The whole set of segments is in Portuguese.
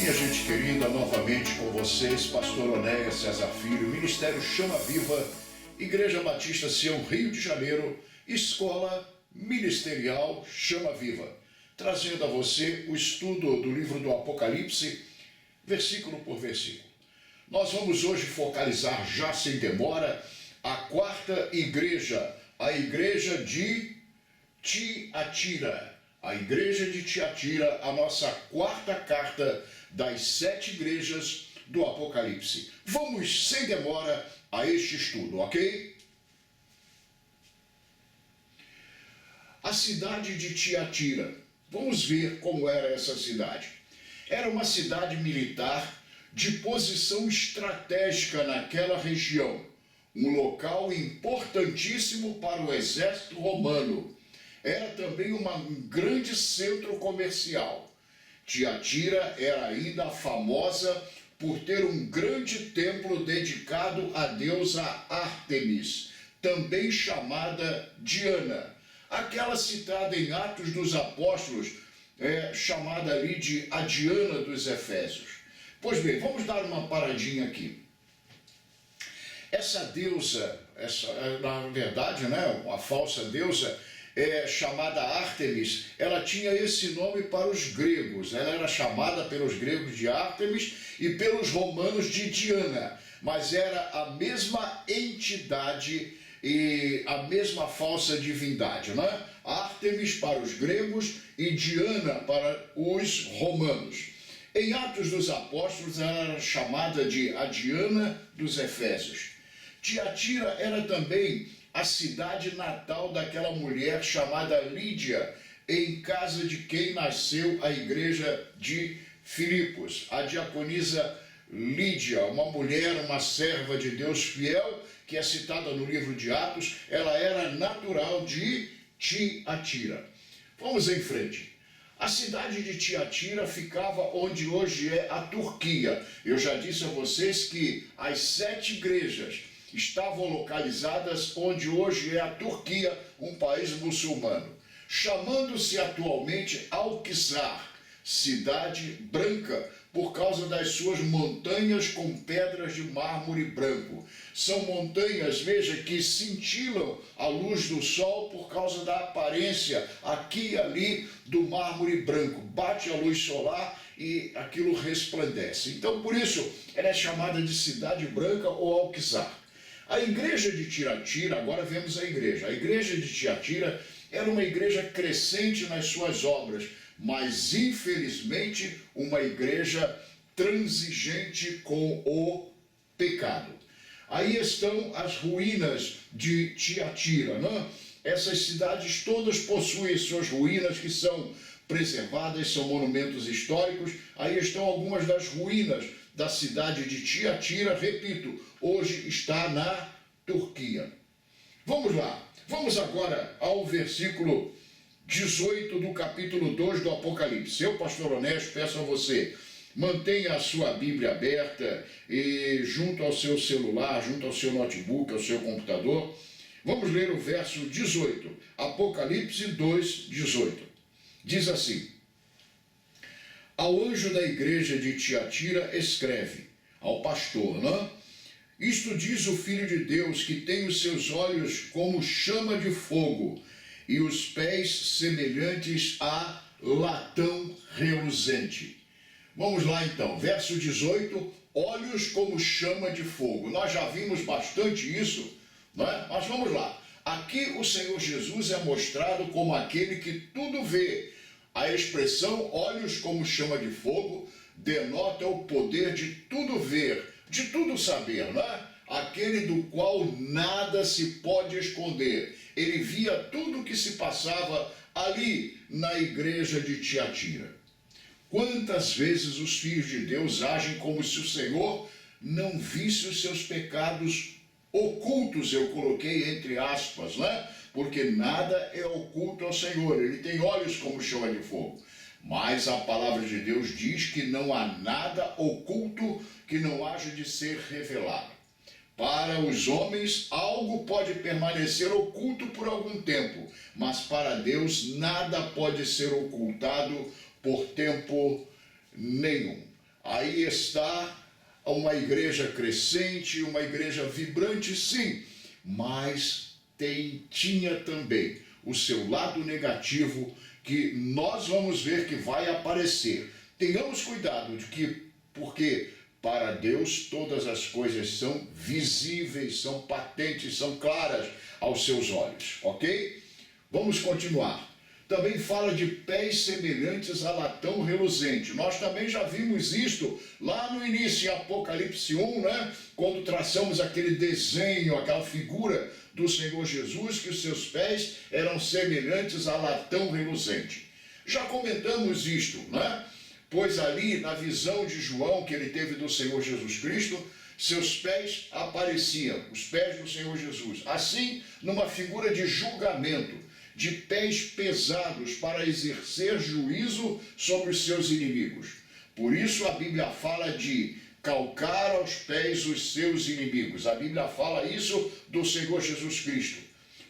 minha gente querida, novamente com vocês, Pastor Onéia César Filho, Ministério Chama Viva, Igreja Batista Sião, Rio de Janeiro, Escola Ministerial Chama Viva, trazendo a você o estudo do livro do Apocalipse, versículo por versículo. Nós vamos hoje focalizar, já sem demora, a quarta igreja, a igreja de Tiatira. A igreja de Tiatira, a nossa quarta carta das 7 igrejas do Apocalipse. Vamos, sem demora, a este estudo, ok? A cidade de Tiatira. Vamos ver como era essa cidade. Era uma cidade militar de posição estratégica naquela região. Um local importantíssimo para o exército romano. Era também um grande centro comercial. Tiatira era ainda famosa por ter um grande templo dedicado à deusa Ártemis, também chamada Diana. Aquela citada em Atos dos Apóstolos, chamada ali de a Diana dos Efésios. Pois bem, vamos dar uma paradinha aqui. Essa deusa, na verdade, a falsa deusa, chamada Ártemis, ela tinha esse nome para os gregos. Ela era chamada pelos gregos de Ártemis e pelos romanos de Diana, mas era a mesma entidade e a mesma falsa divindade, né? Ártemis para os gregos e Diana para os romanos. Em Atos dos Apóstolos, ela era chamada de a Diana dos Efésios. Tiatira era também a cidade natal daquela mulher chamada Lídia, em casa de quem nasceu a igreja de Filipos. A diaconisa Lídia, uma mulher, uma serva de Deus fiel, que é citada no livro de Atos, ela era natural de Tiatira. Vamos em frente. A cidade de Tiatira ficava onde hoje é a Turquia. Eu já disse a vocês que as 7 igrejas estavam localizadas onde hoje é a Turquia, um país muçulmano, chamando-se atualmente Alquizar, cidade branca, por causa das suas montanhas com pedras de mármore branco. São montanhas, veja, que cintilam a luz do sol por causa da aparência aqui e ali do mármore branco. Bate a luz solar e aquilo resplandece. Então, por isso, ela é chamada de cidade branca ou Alquizar. A igreja de Tiatira, agora vemos a igreja. A igreja de Tiatira era uma igreja crescente nas suas obras, mas infelizmente uma igreja transigente com o pecado. Aí estão as ruínas de Tiatira, né? Essas cidades todas possuem suas ruínas que são preservadas, são monumentos históricos. Aí estão algumas das ruínas da cidade de Tiatira, repito, hoje está na Turquia. Vamos lá, vamos agora ao versículo 18 do capítulo 2 do Apocalipse. Eu, pastor Honesto, peço a você, mantenha a sua Bíblia aberta e junto ao seu celular, junto ao seu notebook, ao seu computador. Vamos ler o verso 18, Apocalipse 2, 18. Diz assim: ao anjo da igreja de Tiatira escreve, ao pastor, né? Isto diz o Filho de Deus, que tem os seus olhos como chama de fogo e os pés semelhantes a latão reluzente. Vamos lá então, verso 18, olhos como chama de fogo. Nós já vimos bastante isso, não é? Mas vamos lá. Aqui o Senhor Jesus é mostrado como aquele que tudo vê. A expressão olhos como chama de fogo denota o poder de tudo ver, de tudo saber, não é? Aquele do qual nada se pode esconder. Ele via tudo o que se passava ali na igreja de Tiatira. Quantas vezes os filhos de Deus agem como se o Senhor não visse os seus pecados ocultos, eu coloquei entre aspas, né? Porque nada é oculto ao Senhor, ele tem olhos como chama de fogo. Mas a palavra de Deus diz que não há nada oculto que não haja de ser revelado. Para os homens, algo pode permanecer oculto por algum tempo, mas para Deus nada pode ser ocultado por tempo nenhum. Aí está uma igreja crescente, uma igreja vibrante, sim, mas tinha também o seu lado negativo, que nós vamos ver que vai aparecer. Tenhamos cuidado porque para Deus todas as coisas são visíveis, são patentes, são claras aos seus olhos, ok? Vamos continuar. Também fala de pés semelhantes a latão reluzente. Nós também já vimos isto lá no início, em Apocalipse 1, né? Quando traçamos aquele desenho, aquela figura do Senhor Jesus, que os seus pés eram semelhantes a latão reluzente. Já comentamos isto, né? Pois ali, na visão de João que ele teve do Senhor Jesus Cristo, seus pés apareciam, os pés do Senhor Jesus, assim, numa figura de julgamento, de pés pesados para exercer juízo sobre os seus inimigos. Por isso a Bíblia fala de calcar aos pés os seus inimigos. A Bíblia fala isso do Senhor Jesus Cristo.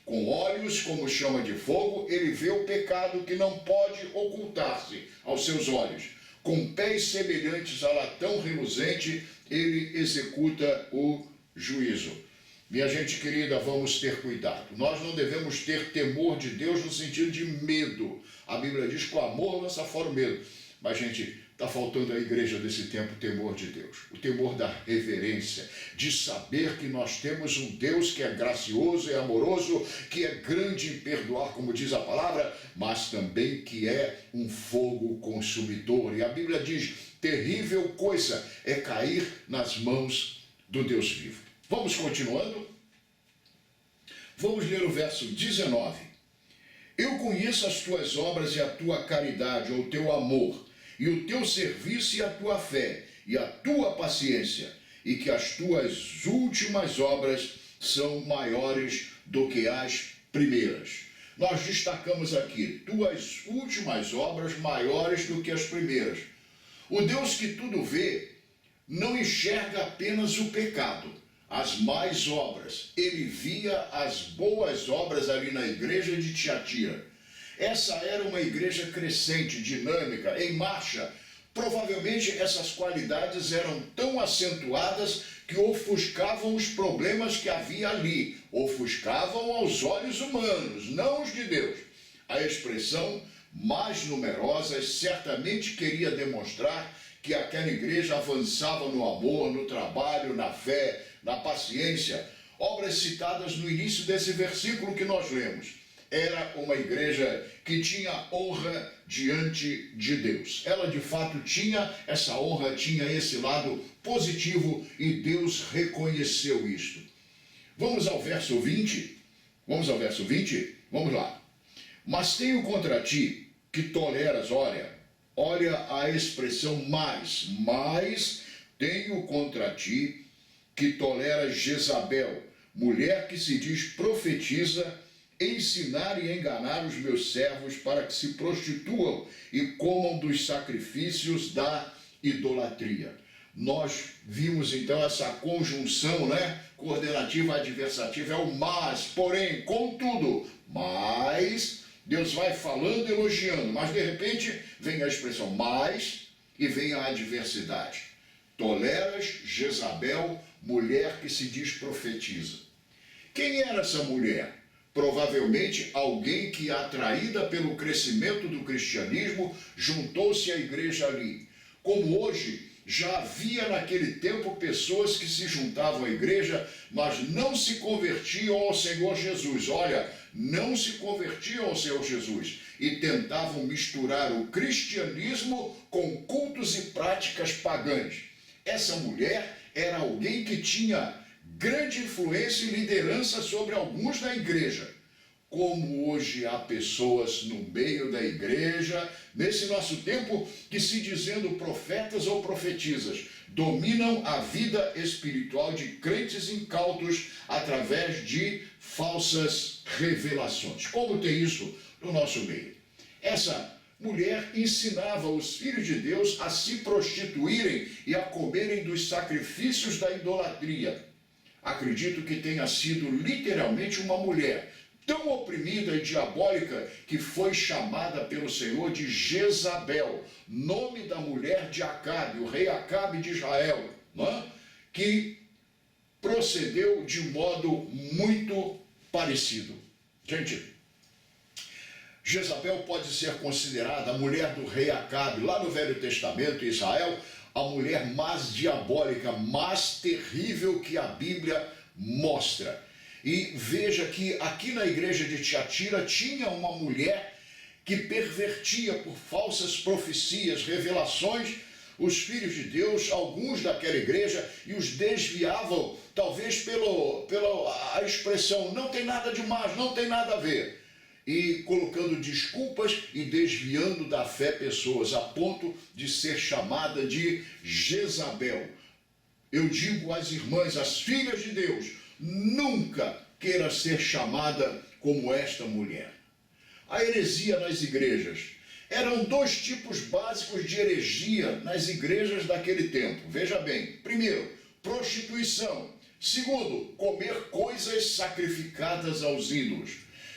Com olhos como chama de fogo, ele vê o pecado que não pode ocultar-se aos seus olhos. Com pés semelhantes a latão reluzente, ele executa o juízo. Minha gente querida, vamos ter cuidado. Nós não devemos ter temor de Deus no sentido de medo. A Bíblia diz que o amor lança fora o medo. Mas, gente, está faltando à igreja desse tempo o temor de Deus. O temor da reverência, de saber que nós temos um Deus que é gracioso e amoroso, que é grande em perdoar, como diz a palavra, mas também que é um fogo consumidor. E a Bíblia diz, terrível coisa é cair nas mãos do Deus vivo. Vamos continuando? Vamos ler o verso 19. Eu conheço as tuas obras e a tua caridade, ou o teu amor, e o teu serviço e a tua fé, e a tua paciência, e que as tuas últimas obras são maiores do que as primeiras. Nós destacamos aqui, tuas últimas obras maiores do que as primeiras. O Deus que tudo vê não enxerga apenas o pecado, as más obras. Ele via as boas obras ali na igreja de Tiatira. Essa era uma igreja crescente, dinâmica, em marcha. Provavelmente essas qualidades eram tão acentuadas que ofuscavam os problemas que havia ali. Ofuscavam aos olhos humanos, não os de Deus. A expressão mais numerosas certamente queria demonstrar que aquela igreja avançava no amor, no trabalho, na fé, na paciência, obras citadas no início desse versículo que nós lemos. Era uma igreja que tinha honra diante de Deus. Ela de fato tinha essa honra, tinha esse lado positivo e Deus reconheceu isto. Vamos ao verso 20? Vamos ao verso 20? Vamos lá. Mas tenho contra ti que toleras, olha a expressão mas tenho contra ti que tolera Jezabel, mulher que se diz profetiza, ensinar e enganar os meus servos para que se prostituam e comam dos sacrifícios da idolatria. Nós vimos então essa conjunção, né? Coordenativa adversativa, é o mas, porém, contudo, mas Deus vai falando, elogiando, mas de repente vem a expressão mas e vem a adversidade. Toleras Jezabel, mulher que se diz profetiza. Quem era essa mulher? Provavelmente alguém que, atraída pelo crescimento do cristianismo, juntou-se à igreja ali. Como hoje, já havia naquele tempo pessoas que se juntavam à igreja, mas não se convertiam ao Senhor Jesus. Olha, não se convertiam ao Senhor Jesus e tentavam misturar o cristianismo com cultos e práticas pagãs. Essa mulher era alguém que tinha grande influência e liderança sobre alguns da igreja. Como hoje há pessoas no meio da igreja, nesse nosso tempo, que se dizendo profetas ou profetisas, dominam a vida espiritual de crentes incautos através de falsas revelações. Como tem isso no nosso meio? Essa mulher ensinava os filhos de Deus a se prostituírem e a comerem dos sacrifícios da idolatria. Acredito que tenha sido literalmente uma mulher tão oprimida e diabólica que foi chamada pelo Senhor de Jezabel, nome da mulher de Acabe, o rei Acabe de Israel, não é? Que procedeu de modo muito parecido. Gente, Jezabel pode ser considerada a mulher do rei Acabe, lá no Velho Testamento, Israel, a mulher mais diabólica, mais terrível que a Bíblia mostra. E veja que aqui na igreja de Tiatira tinha uma mulher que pervertia por falsas profecias, revelações, os filhos de Deus, alguns daquela igreja, e os desviavam, talvez pela expressão, não tem nada de mais, não tem nada a ver, e colocando desculpas e desviando da fé pessoas, a ponto de ser chamada de Jezabel. Eu digo às irmãs, às filhas de Deus, nunca queira ser chamada como esta mulher. A heresia nas igrejas. Eram dois tipos básicos de heresia nas igrejas daquele tempo. Veja bem, primeiro, prostituição. Segundo, comer coisas sacrificadas aos ídolos.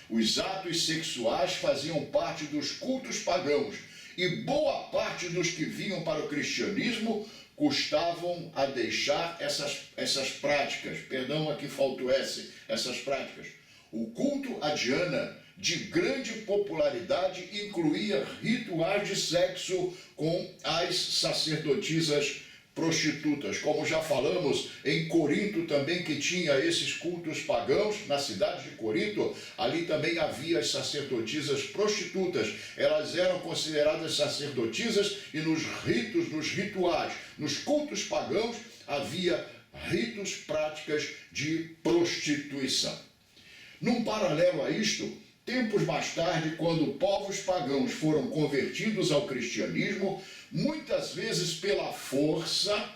Os atos sexuais faziam parte dos cultos pagãos e boa parte dos que vinham para o cristianismo custavam a deixar essas práticas. Perdão, aqui faltou essas práticas. O culto a Diana, de grande popularidade, incluía rituais de sexo com as sacerdotisas prostitutas. Como já falamos, em Corinto também, que tinha esses cultos pagãos, na cidade de Corinto, ali também havia as sacerdotisas prostitutas. Elas eram consideradas sacerdotisas e nos ritos, nos rituais, nos cultos pagãos, havia ritos, práticas de prostituição. Num paralelo a isto, tempos mais tarde, quando povos pagãos foram convertidos ao cristianismo, muitas vezes pela força,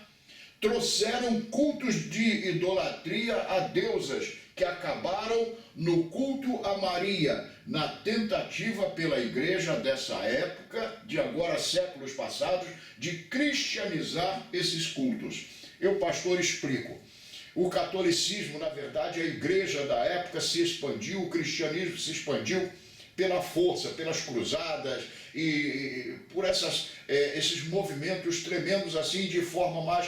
trouxeram cultos de idolatria a deusas que acabaram no culto a Maria, na tentativa pela igreja dessa época, de agora séculos passados, de cristianizar esses cultos. Eu, pastor, explico. O catolicismo, na verdade, a igreja da época se expandiu, o cristianismo se expandiu pela força, pelas cruzadas e por esses movimentos tremendos assim, de forma mais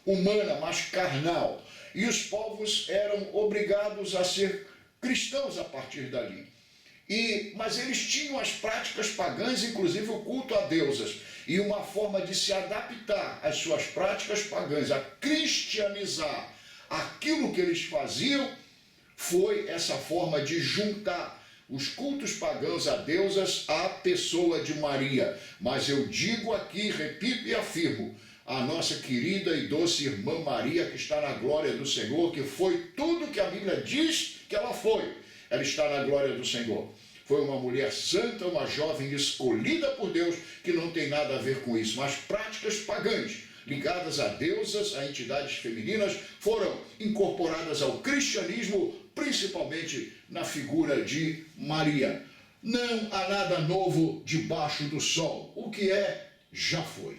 humana, mais carnal. E os povos eram obrigados a ser cristãos a partir dali. Mas eles tinham as práticas pagãs, inclusive o culto a deusas. E uma forma de se adaptar às suas práticas pagãs, a cristianizar aquilo que eles faziam, foi essa forma de juntar os cultos pagãos a deusas à pessoa de Maria. Mas eu digo aqui, repito e afirmo, a nossa querida e doce irmã Maria, que está na glória do Senhor, que foi tudo que a Bíblia diz que ela foi. Ela está na glória do Senhor. Foi uma mulher santa, uma jovem escolhida por Deus, que não tem nada a ver com isso, mas práticas pagãs ligadas a deusas, a entidades femininas, foram incorporadas ao cristianismo, principalmente na figura de Maria. Não há nada novo debaixo do sol. O que é, já foi.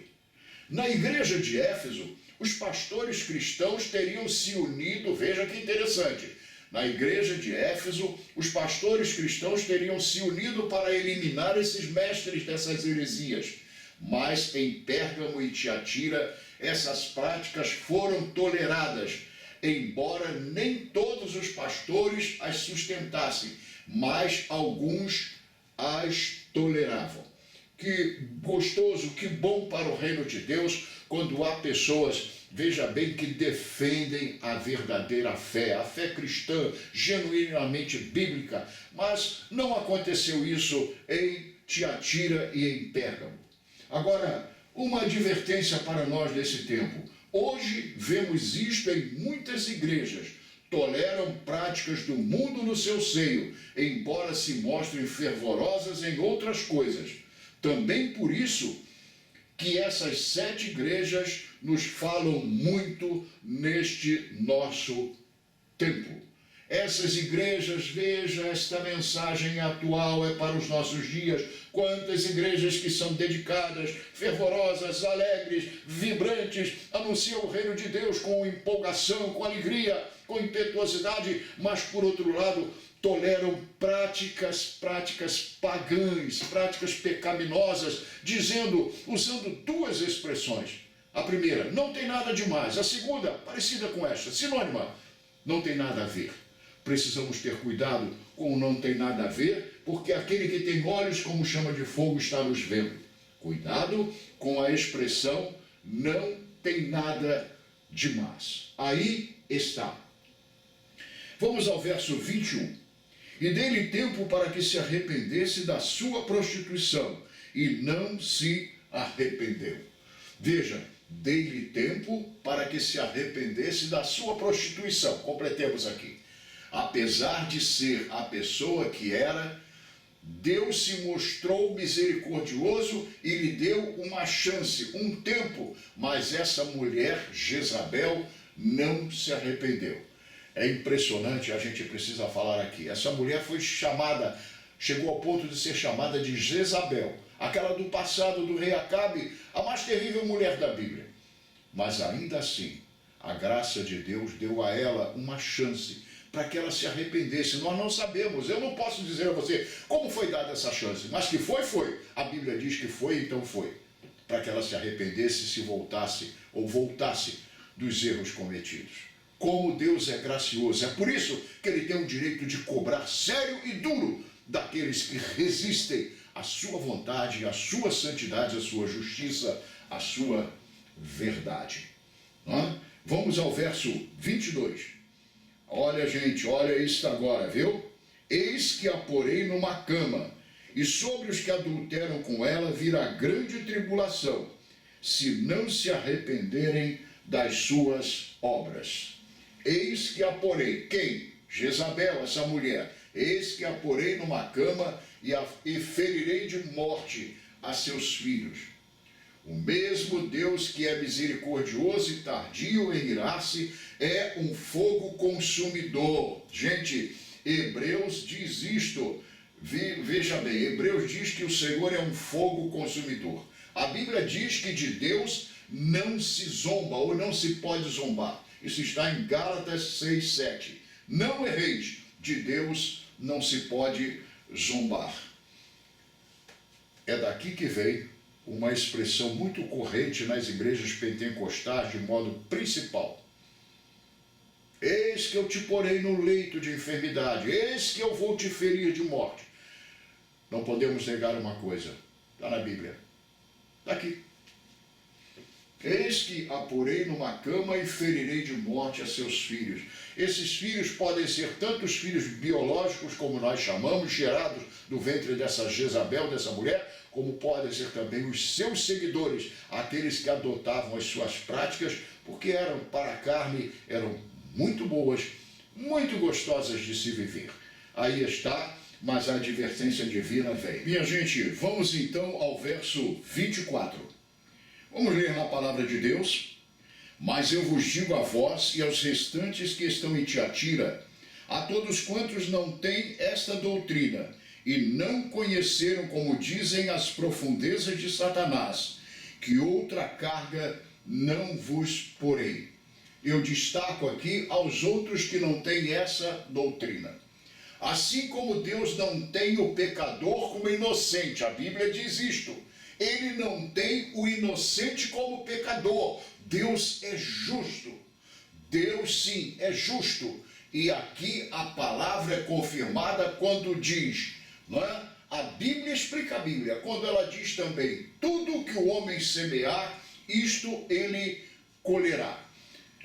Na igreja de Éfeso, os pastores cristãos teriam se unido, veja que interessante, na igreja de Éfeso, os pastores cristãos teriam se unido para eliminar esses mestres dessas heresias. Mas em Pérgamo e Tiatira, essas práticas foram toleradas, embora nem todos os pastores as sustentassem, mas alguns as toleravam. Que gostoso, que bom para o reino de Deus, quando há pessoas, veja bem, que defendem a verdadeira fé, a fé cristã, genuinamente bíblica. Mas não aconteceu isso em Tiatira e em Pérgamo. Agora, uma advertência para nós desse tempo. Hoje vemos isto em muitas igrejas. Toleram práticas do mundo no seu seio, embora se mostrem fervorosas em outras coisas. Também por isso que essas 7 igrejas nos falam muito neste nosso tempo. Essas igrejas, veja, esta mensagem atual é para os nossos dias. Quantas igrejas que são dedicadas, fervorosas, alegres, vibrantes, anunciam o reino de Deus com empolgação, com alegria, com impetuosidade, mas por outro lado toleram práticas pagãs, práticas pecaminosas, usando duas expressões. A primeira, não tem nada demais. A segunda, parecida com esta, sinônima, não tem nada a ver. Precisamos ter cuidado com o não tem nada a ver, porque aquele que tem olhos como chama de fogo está nos vendo. Cuidado com a expressão não tem nada demais. Aí está. Vamos ao verso 21. E dei-lhe tempo para que se arrependesse da sua prostituição, e não se arrependeu. Veja, dei-lhe tempo para que se arrependesse da sua prostituição. Completemos aqui. Apesar de ser a pessoa que era, Deus se mostrou misericordioso e lhe deu uma chance, um tempo, mas essa mulher, Jezabel, não se arrependeu. É impressionante, a gente precisa falar aqui. Essa mulher foi chamada, chegou ao ponto de ser chamada de Jezabel, aquela do passado do rei Acabe, a mais terrível mulher da Bíblia. Mas ainda assim, a graça de Deus deu a ela uma chance para que ela se arrependesse. Nós não sabemos, eu não posso dizer a você como foi dada essa chance, mas que foi, foi. A Bíblia diz que foi, então foi. Para que ela se arrependesse, se voltasse ou voltasse dos erros cometidos. Como Deus é gracioso, é por isso que Ele tem o direito de cobrar sério e duro daqueles que resistem à sua vontade, à sua santidade, à sua justiça, à sua verdade. Vamos ao verso 22. Olha, gente, olha isso agora, viu? Eis que a porei numa cama, e sobre os que adulteram com ela virá grande tribulação, se não se arrependerem das suas obras. Eis que a porei. Quem? Jezabel, essa mulher. Eis que a porei numa cama e ferirei de morte a seus filhos. O mesmo Deus que é misericordioso e tardio em irar-se é um fogo consumidor. Gente, Hebreus diz isto. Veja bem, Hebreus diz que o Senhor é um fogo consumidor. A Bíblia diz que de Deus não se zomba ou não se pode zombar. Isso está em Gálatas 6:7. Não erreis, de Deus não se pode zombar. É daqui que vem uma expressão muito corrente nas igrejas pentecostais de modo principal. Eis que eu te porei no leito de enfermidade, eis que eu vou te ferir de morte. Não podemos negar uma coisa, está na Bíblia, está aqui. Eis que a porei numa cama e ferirei de morte a seus filhos. Esses filhos podem ser tanto os filhos biológicos, como nós chamamos, gerados do ventre dessa Jezabel, dessa mulher, como podem ser também os seus seguidores, aqueles que adotavam as suas práticas, porque eram para a carne, eram muito boas, muito gostosas de se viver. Aí está, mas a advertência divina vem. Minha gente, vamos então ao verso 24. Vamos ler na palavra de Deus. Mas eu vos digo a vós e aos restantes que estão em Tiatira, a todos quantos não têm esta doutrina e não conheceram, como dizem, as profundezas de Satanás, que outra carga não vos porei. Eu destaco aqui aos outros que não têm essa doutrina. Assim como Deus não tem o pecador como inocente, a Bíblia diz isto. Ele não tem o inocente como pecador. Deus é justo. Deus, sim, é justo. E aqui a palavra é confirmada quando diz, não é? A Bíblia explica a Bíblia, quando ela diz também, tudo que o homem semear, isto ele colherá.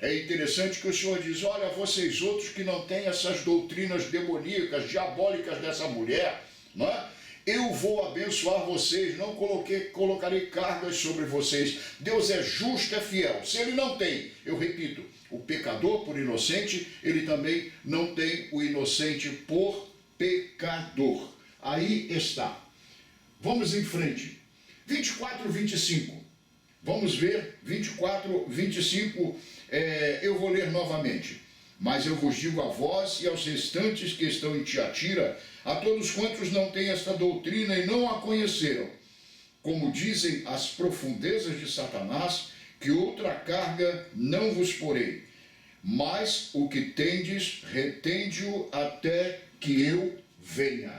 É interessante que o Senhor diz, olha, vocês outros que não têm essas doutrinas demoníacas, diabólicas dessa mulher, não é? Eu vou abençoar vocês, não colocarei cargas sobre vocês. Deus é justo, é fiel. Se ele não tem, eu repito, o pecador por inocente, ele também não tem o inocente por pecador. Aí está. Vamos em frente. 24, 25. Vamos ver, 24, 25, eu vou ler novamente. Mas eu vos digo a vós e aos restantes que estão em Tiatira, a todos quantos não têm esta doutrina e não a conheceram, como dizem as profundezas de Satanás, que outra carga não vos porei, mas o que tendes, retende-o até que eu venha.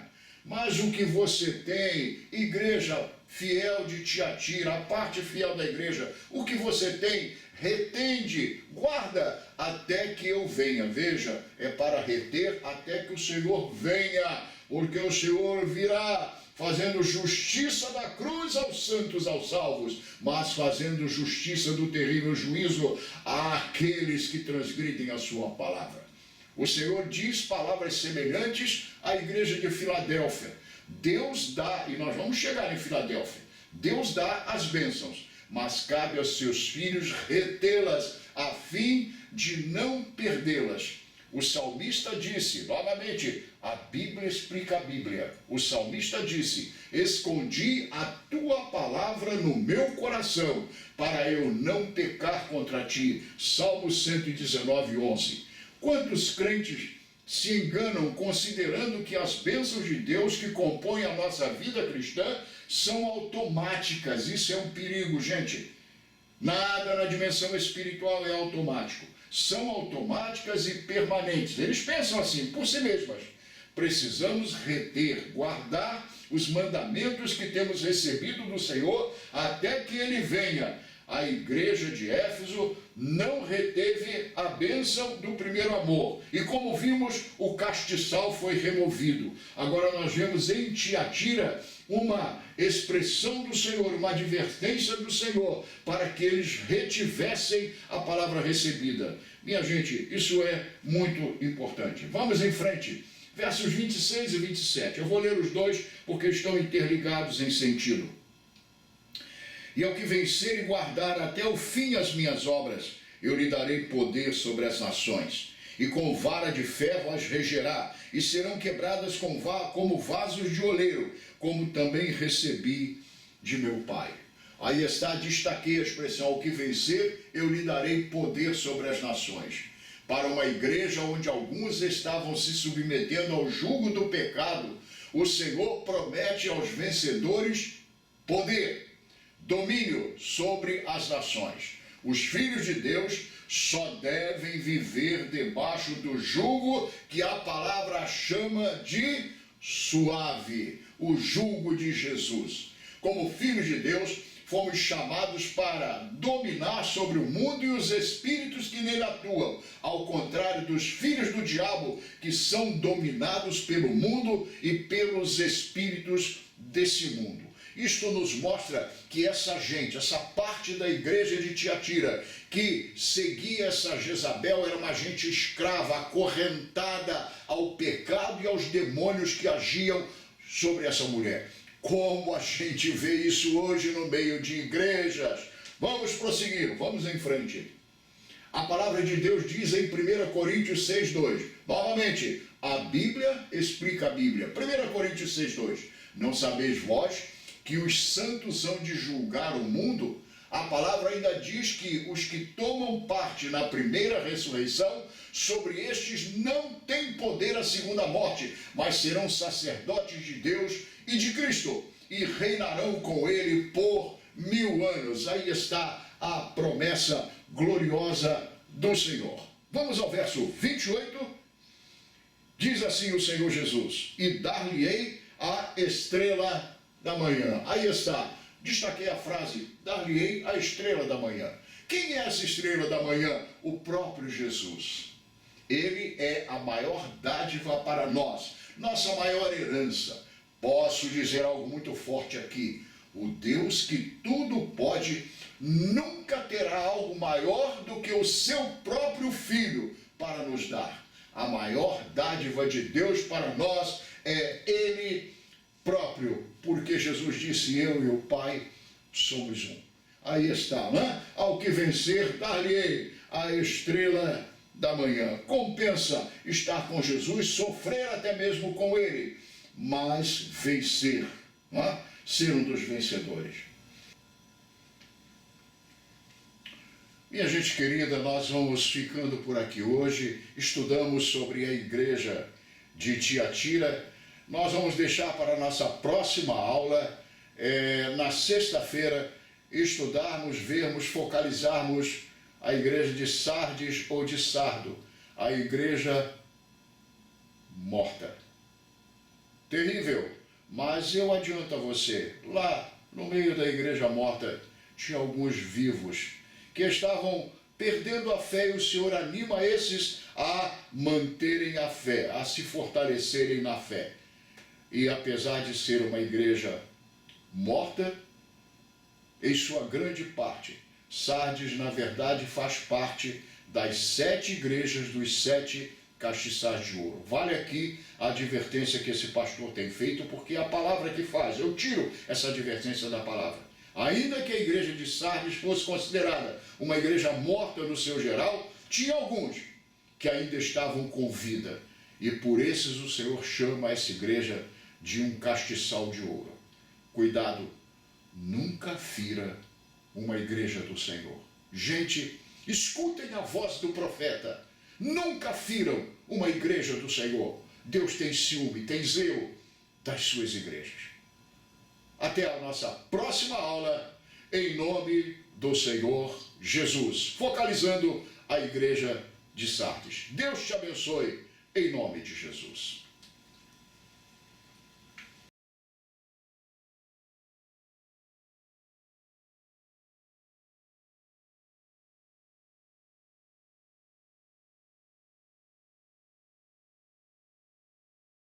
Mas o que você tem, igreja fiel de Tiatira, a parte fiel da igreja, o que você tem, retende, guarda até que eu venha. Veja, é para reter até que o Senhor venha, porque o Senhor virá fazendo justiça da cruz aos santos, aos salvos, mas fazendo justiça do terrível juízo àqueles que transgridem a sua palavra. O Senhor diz palavras semelhantes à igreja de Filadélfia. Deus dá, e nós vamos chegar em Filadélfia, Deus dá as bênçãos, mas cabe aos seus filhos retê-las, a fim de não perdê-las. O salmista disse, novamente, a Bíblia explica a Bíblia. O salmista disse, escondi a tua palavra no meu coração, para eu não pecar contra ti. Salmo 119, 11. Quantos crentes se enganam considerando que as bênçãos de Deus que compõem a nossa vida cristã são automáticas? Isso é um perigo, gente. Nada na dimensão espiritual é automático. São automáticas e permanentes. Eles pensam assim, por si mesmas. Precisamos reter, guardar os mandamentos que temos recebido do Senhor até que Ele venha. A igreja de Éfeso não reteve a bênção do primeiro amor. E como vimos, o castiçal foi removido. Agora nós vemos em Tiatira uma expressão do Senhor, uma advertência do Senhor, para que eles retivessem a palavra recebida. Minha gente, isso é muito importante. Vamos em frente. Versos 26 e 27. Eu vou ler os dois porque estão interligados em sentido. E ao que vencer e guardar até o fim as minhas obras, eu lhe darei poder sobre as nações, e com vara de ferro as regerá, e serão quebradas como vasos de oleiro, como também recebi de meu Pai. Aí está, destaquei a expressão, ao que vencer, eu lhe darei poder sobre as nações. Para uma igreja onde alguns estavam se submetendo ao jugo do pecado, o Senhor promete aos vencedores poder, domínio sobre as nações. Os filhos de Deus só devem viver debaixo do jugo que a palavra chama de suave, o jugo de Jesus. Como filhos de Deus, fomos chamados para dominar sobre o mundo e os espíritos que nele atuam, ao contrário dos filhos do diabo, que são dominados pelo mundo e pelos espíritos desse mundo. Isto nos mostra que essa gente, essa parte da igreja de Tiatira, que seguia essa Jezabel, era uma gente escrava, acorrentada ao pecado e aos demônios que agiam sobre essa mulher. Como a gente vê isso hoje no meio de igrejas. Vamos prosseguir, vamos em frente. A palavra de Deus diz em 1 Coríntios 6,2. Novamente, a Bíblia explica a Bíblia. 1 Coríntios 6,2. Não sabeis vós que os santos hão de julgar o mundo? A palavra ainda diz que os que tomam parte na primeira ressurreição, sobre estes não tem poder a segunda morte, mas serão sacerdotes de Deus e de Cristo, e reinarão com ele por 1000 anos. Aí está a promessa gloriosa do Senhor. Vamos ao verso 28. Diz assim o Senhor Jesus: e dar-lhe-ei a estrela da manhã. Aí está, destaquei a frase, dar-lhe-ei a estrela da manhã. Quem é essa estrela da manhã? O próprio Jesus. Ele é a maior dádiva para nós, nossa maior herança. Posso dizer algo muito forte aqui: o Deus que tudo pode nunca terá algo maior do que o seu próprio Filho para nos dar. A maior dádiva de Deus para nós é Ele próprio, porque Jesus disse: eu e o Pai somos um. Aí está, né? Ao que vencer, dar-lhe-ei a estrela da manhã. Compensa estar com Jesus, sofrer até mesmo com Ele, mas vencer, né? Ser um dos vencedores. Minha gente querida, nós vamos ficando por aqui hoje. Estudamos sobre a igreja de Tiatira. Nós vamos deixar para a nossa próxima aula, na sexta-feira, estudarmos, vermos, focalizarmos a igreja de Sardes ou de Sardo, a igreja morta. terrível. Mas eu adianto a você, lá no meio da igreja morta, tinha alguns vivos que estavam perdendo a fé, e o Senhor anima esses a manterem a fé, a se fortalecerem na fé. E apesar de ser uma igreja morta, em sua grande parte, Sardes, na verdade, faz parte das 7 igrejas dos 7 castiçais de ouro. Vale aqui a advertência que esse pastor tem feito, porque é a palavra que faz. Eu tiro essa advertência da palavra. Ainda que a igreja de Sardes fosse considerada uma igreja morta no seu geral, tinha alguns que ainda estavam com vida. E por esses o Senhor chama essa igreja de um castiçal de ouro. Cuidado, nunca fira uma igreja do Senhor. Gente, escutem a voz do profeta. Nunca firam uma igreja do Senhor. Deus tem ciúme, tem zelo das suas igrejas. Até a nossa próxima aula, em nome do Senhor Jesus. Focalizando a igreja de Sardes. Deus te abençoe, em nome de Jesus.